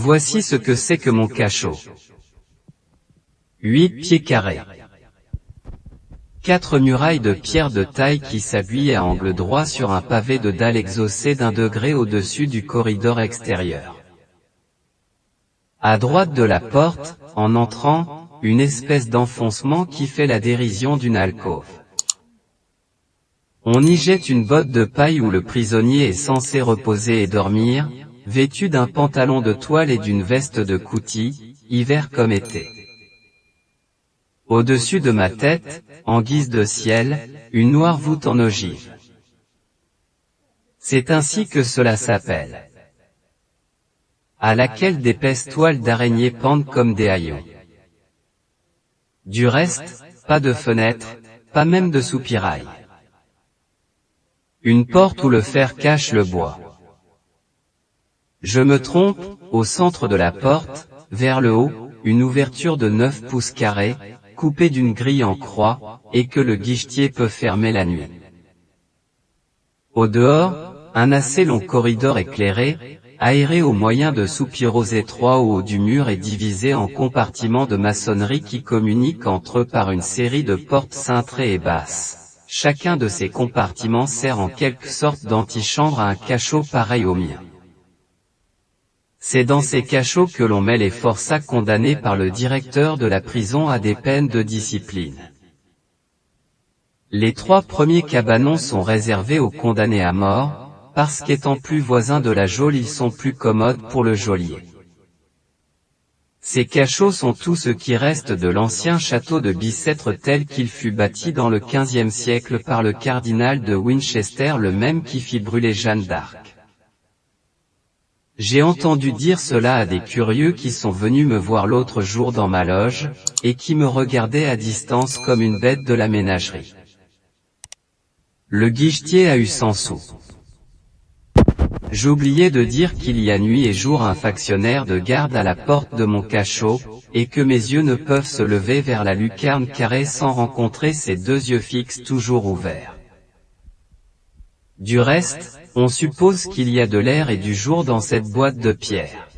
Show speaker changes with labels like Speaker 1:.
Speaker 1: Voici ce que c'est que mon cachot. 8 pieds carrés. 4 murailles de pierre de taille qui s'appuient à angle droit sur un pavé de dalle exaucé d'1 degré au-dessus du corridor extérieur. À droite de la porte, en entrant, une espèce d'enfoncement qui fait la dérision d'une alcôve. On y jette une botte de paille où le prisonnier est censé reposer et dormir, vêtu d'un pantalon de toile et d'une veste de coutil, hiver comme été. Au-dessus de ma tête, en guise de ciel, une noire voûte en ogive. C'est ainsi que cela s'appelle. À laquelle d'épaisses toiles d'araignée pendent comme des haillons. Du reste, pas de fenêtre, pas même de soupirail. Une porte où le fer cache le bois. Je me trompe, au centre de la porte, vers le haut, une ouverture de 9 pouces carrés, coupée d'une grille en croix, et que le guichetier peut fermer la nuit. Au dehors, un assez long corridor éclairé, aéré au moyen de soupiraux étroits au haut du mur et divisé en compartiments de maçonnerie qui communiquent entre eux par une série de portes cintrées et basses. Chacun de ces compartiments sert en quelque sorte d'antichambre à un cachot pareil au mien. C'est dans ces cachots que l'on met les forçats condamnés par le directeur de la prison à des peines de discipline. Les 3 premiers cabanons sont réservés aux condamnés à mort, parce qu'étant plus voisins de la geôle ils sont plus commodes pour le geôlier. Ces cachots sont tout ce qui reste de l'ancien château de Bicêtre tel qu'il fut bâti dans le XVe siècle par le cardinal de Winchester, le même qui fit brûler Jeanne d'Arc. J'ai entendu dire cela à des curieux qui sont venus me voir l'autre jour dans ma loge, et qui me regardaient à distance comme une bête de la ménagerie. Le guichetier a eu 100 sous. J'oubliais de dire qu'il y a nuit et jour un factionnaire de garde à la porte de mon cachot, et que mes yeux ne peuvent se lever vers la lucarne carrée sans rencontrer ces 2 yeux fixes toujours ouverts. Du reste, on suppose qu'il y a de l'air et du jour dans cette boîte de pierre.